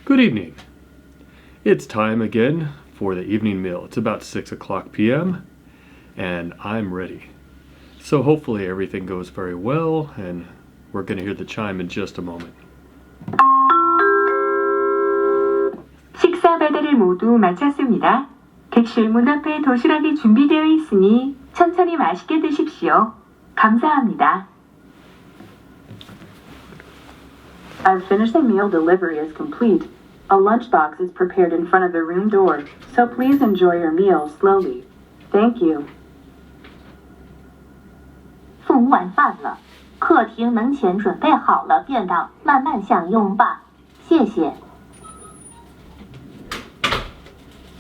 Good evening. It's time again for the evening meal. It's about 6 o'clock p.m. and I'm ready. So hopefully everything goes very well and we're going to hear the chime in just a moment. 식사 배달을 모두 마쳤습니다. 객실 문 앞에 도시락이 준비되어 있으니 천천히 맛있게 드십시오. 감사합니다. I've finished the meal delivery is complete. A lunchbox is prepared in front of the room door, so please enjoy your meal slowly. Thank you. 送晚饭了，客厅门前准备好了便当，慢慢享用吧。谢谢。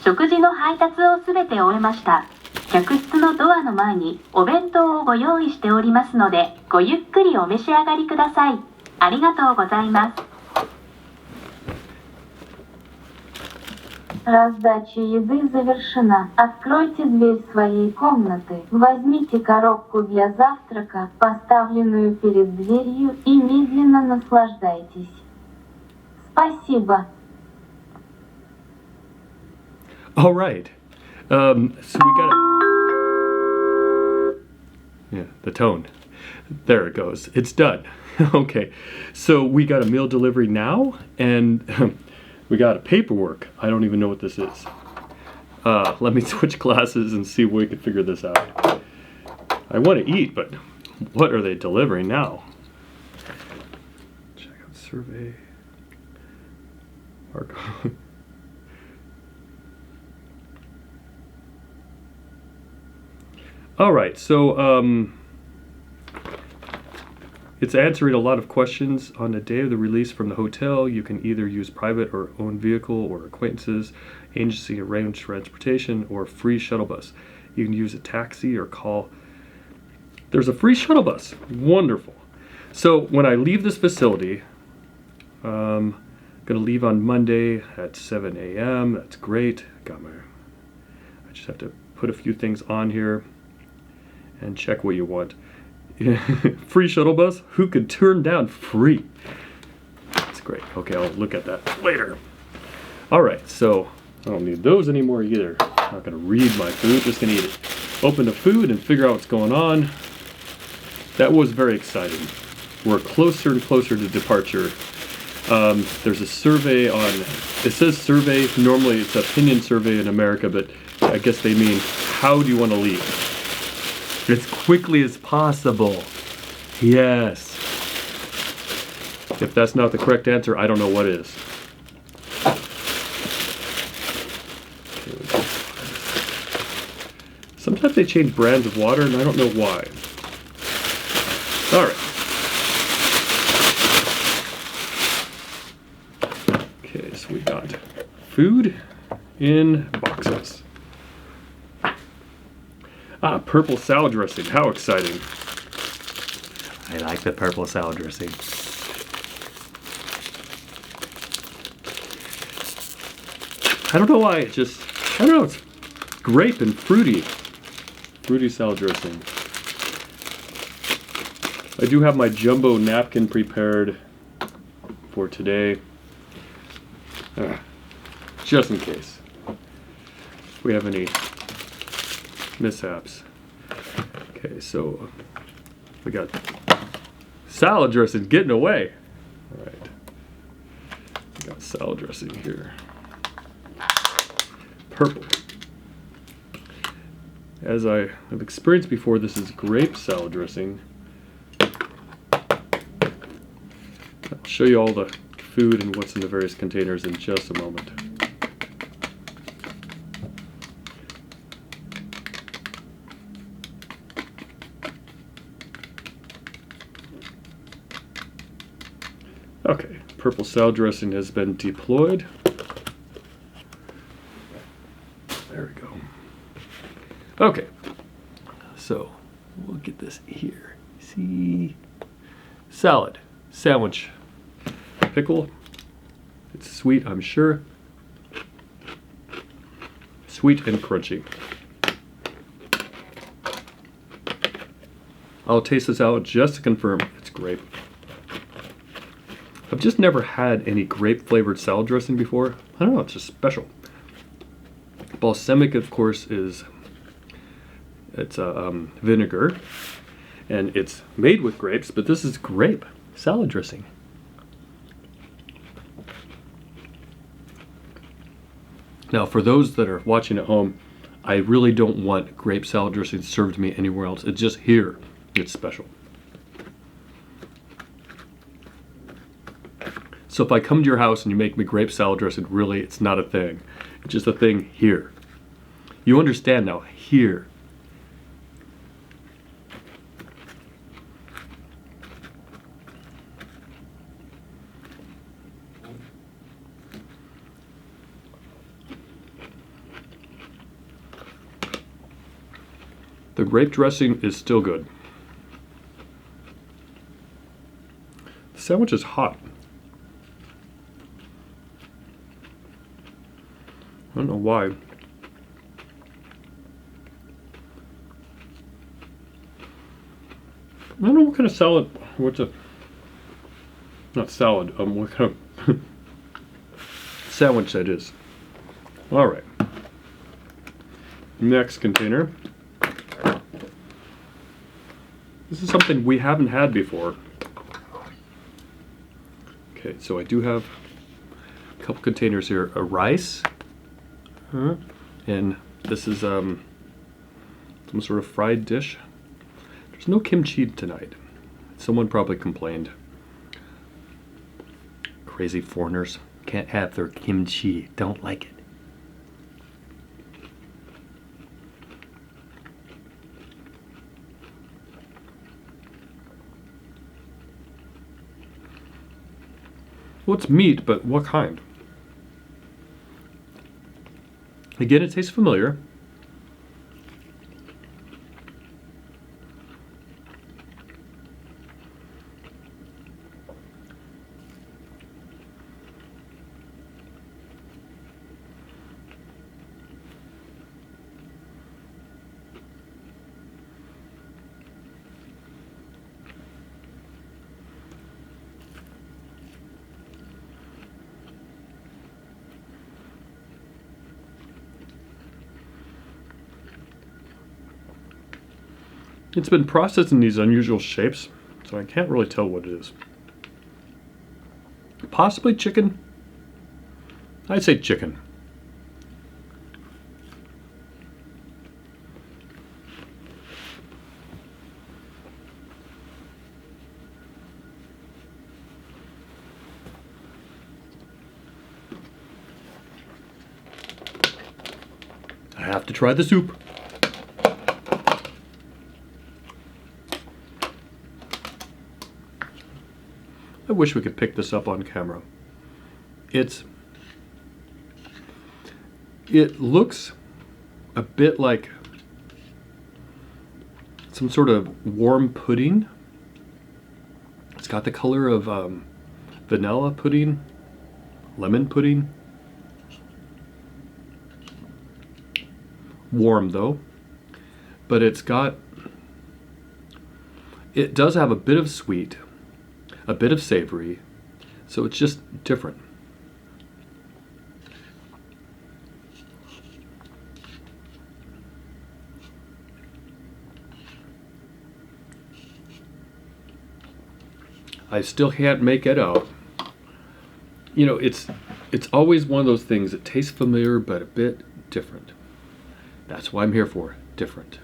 食事の配達をすべて終えました。客室のドアの前にお弁当をご用意しておりますので、ごゆっくりお召し上がりください。ありがとうございます。Раздача еды завершена. Откройте дверь своей комнаты. Возьмите коробку для завтрака, поставленную перед дверью, и медленно наслаждайтесь. Спасибо. All right. So we got the tone. There it goes. It's done. Okay. So we got a meal delivery now, and we got a paperwork. I don't even know what this is. Let me switch glasses and see if we can figure this out. I want to eat, but what are they delivering now? Check out survey. All right, so it's answering a lot of questions. On the day of the release from the hotel, you can either use private or own vehicle or acquaintances, agency arranged transportation, or free shuttle bus. You can use a taxi or call. There's a free shuttle bus. Wonderful. So when I leave this facility, I'm gonna leave on Monday at 7 a.m. That's great. I just have to put a few things on here and check what you want. Free shuttle bus? Who could turn down free? That's great. Okay, I'll look at that later. All right, so I don't need those anymore either. I'm not gonna read my food, just gonna eat it. Open the food and figure out what's going on. That was very exciting. We're closer and closer to departure. There's a survey on, it says survey, normally it's opinion survey in America, but I guess they mean how do you want to leave? As quickly as possible. Yes. If that's not the correct answer, I don't know what is. Sometimes they change brands of water and I don't know why. All right. Okay, so we got food in boxes. Ah, purple salad dressing. How exciting. I like the purple salad dressing. I don't know why, I don't know, it's grape and fruity. Fruity salad dressing. I do have my jumbo napkin prepared for today. Just in case. If we have any mishaps. Okay, so we got salad dressing getting away. All right, we got salad dressing here. Purple. As I have experienced before, this is grape salad dressing. I'll show you all the food and what's in the various containers in just a moment. Okay, purple salad dressing has been deployed. There we go. Okay, so we'll get this here. See, salad, sandwich, pickle. It's sweet, I'm sure. Sweet and crunchy. I'll taste this out just to confirm it's grape. I've just never had any grape flavored salad dressing before. I don't know, it's just special. Balsamic, of course, it's a vinegar, and it's made with grapes, but this is grape salad dressing. Now, for those that are watching at home, I really don't want grape salad dressing served to me anywhere else. It's just here. It's special. So if I come to your house and you make me grape salad dressing, really, it's not a thing. It's just a thing here. You understand now, here. The grape dressing is still good. The sandwich is hot. I don't know why. I don't know what kind of salad, not salad, what kind of sandwich that is. All right. Next container. This is something we haven't had before. Okay, so I do have a couple containers here. A rice, and this is some sort of fried dish. There's no kimchi tonight. Someone probably complained. Crazy foreigners can't have their kimchi, don't like it. Well, it's meat, but what kind? Again, it tastes familiar. It's been processed in these unusual shapes, so I can't really tell what it is. Possibly chicken? I'd say chicken. I have to try the soup. I wish we could pick this up on camera. It looks a bit like some sort of warm pudding. It's got the color of vanilla pudding, lemon pudding. Warm though, but it does have a bit of sweet, a bit of savory, so it's just different. I still can't make it out. You know, it's always one of those things that tastes familiar but a bit different. That's what I'm here for, different.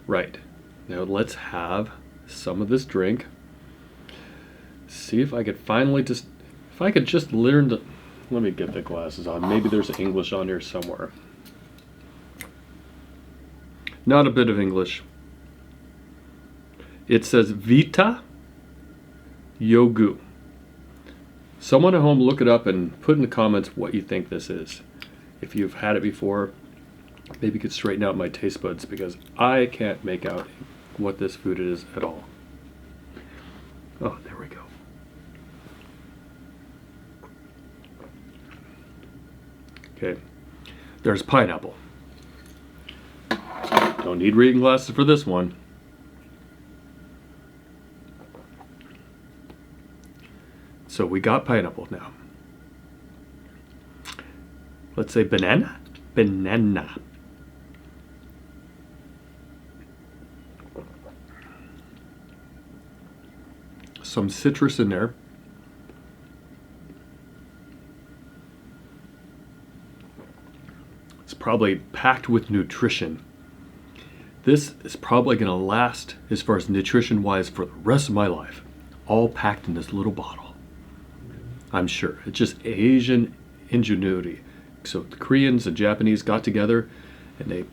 Right, now let's have some of this drink. See if I could finally just learn to, let me get the glasses on. Maybe there's English on here somewhere. Not a bit of English. It says Vita Yogu. Someone at home look it up and put in the comments what you think this is. If you've had it before, maybe you could straighten out my taste buds because I can't make out what this food is at all. Oh, there we go. Okay, there's pineapple. Don't need reading glasses for this one. So we got pineapple now. Let's say banana. Banana. Some citrus in there. It's probably packed with nutrition. This is probably going to last, as far as nutrition-wise, for the rest of my life. All packed in this little bottle. I'm sure. It's just Asian ingenuity. So the Koreans and Japanese got together, and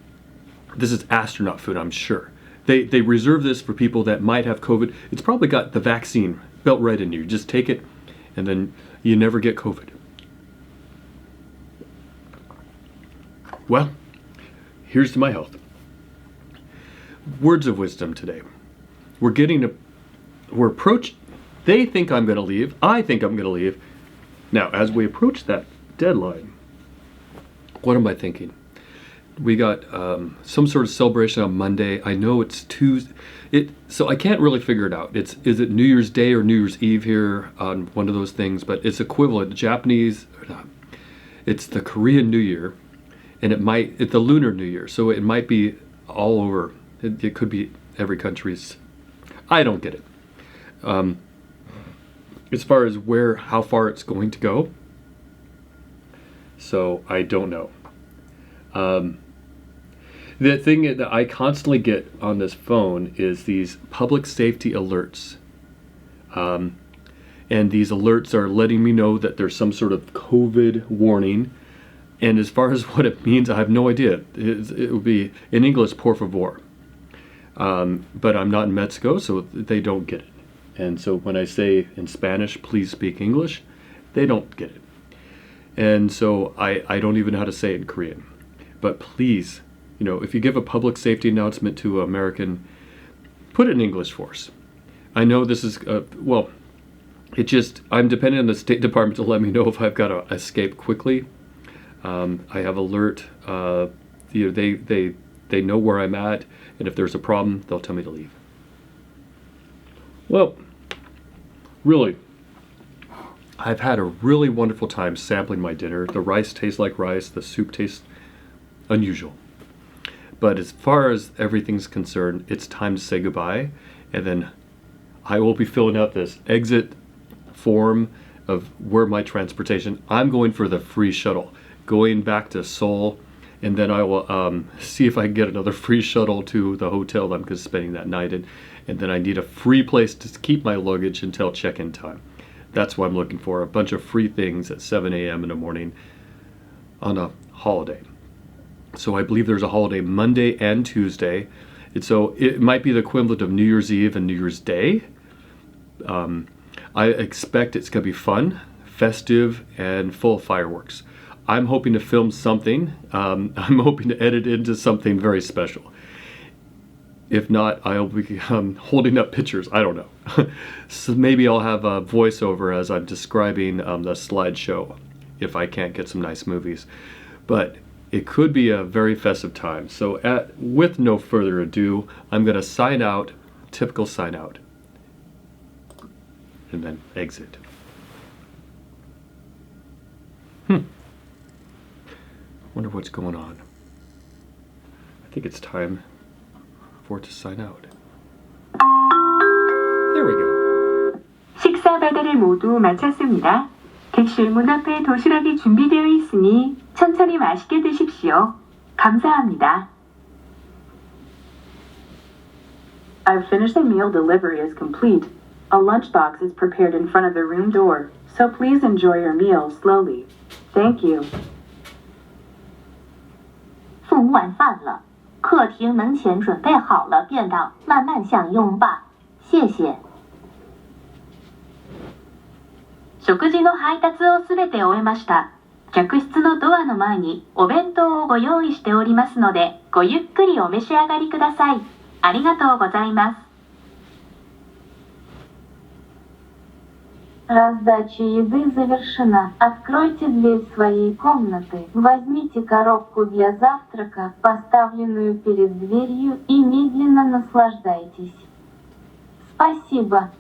this is astronaut food, I'm sure. They reserve this for people that might have COVID. It's probably got the vaccine built right in you. You just take it, and then you never get COVID. Well, here's to my health. Words of wisdom today. They think I'm going to leave. I think I'm going to leave. Now, as we approach that deadline, what am I thinking? We got some sort of celebration on Monday. I know it's Tuesday. So I can't really figure it out. Is it New Year's Day or New Year's Eve here on one of those things? But it's equivalent. Japanese, it's the Korean New Year, and it's the Lunar New Year. So it might be all over. It could be every country's. I don't get it. As far as how far it's going to go. So I don't know. The thing that I constantly get on this phone is these public safety alerts. And these alerts are letting me know that there's some sort of COVID warning. And as far as what it means, I have no idea. It would be, in English, por favor. But I'm not in Mexico, so they don't get it. And so when I say in Spanish, please speak English, they don't get it. And so I don't even know how to say it in Korean. But please, if you give a public safety announcement to American, put it in English for us. I know this is, I'm dependent on the State Department to let me know if I've got to escape quickly. I have alert, they know where I'm at, and if there's a problem, they'll tell me to leave. Well, really, I've had a really wonderful time sampling my dinner. The rice tastes like rice, the soup tastes unusual. But as far as everything's concerned, it's time to say goodbye, and then I will be filling out this exit form of where my transportation. I'm going for the free shuttle, going back to Seoul, and then I will see if I can get another free shuttle to the hotel I'm spending that night in, and then I need a free place to keep my luggage until check-in time. That's what I'm looking for, a bunch of free things at 7 a.m. in the morning on a holiday. So I believe there's a holiday Monday and Tuesday. And so it might be the equivalent of New Year's Eve and New Year's Day. I expect it's going to be fun, festive, and full of fireworks. I'm hoping to film something. I'm hoping to edit into something very special. If not, I'll be holding up pictures. I don't know. So maybe I'll have a voiceover as I'm describing the slideshow if I can't get some nice movies. But it could be a very festive time. So with no further ado, I'm going to sign out, typical sign out, and then exit. Wonder what's going on. I think it's time for it to sign out. There we go. 식사 배달을 모두 마쳤습니다. 객실 문 앞에 도시락이 준비되어 있으니 천천히 맛있게 드십시오. 감사합니다. I've finished the meal delivery is complete. A lunchbox is prepared in front of the room door, so please enjoy your meal slowly. Thank you. 送晚饭了，客厅门前准备好了便当，慢慢享用吧。谢谢。食事の配達をすべて終えました。客室のドアの前にお弁当をご用意しておりますので、ごゆっくりお召し上がりください。ありがとうございます。Раздача еды завершена. Откройте дверь своей комнаты. Возьмите коробку для завтрака, поставленную перед дверью, и медленно наслаждайтесь. Спасибо.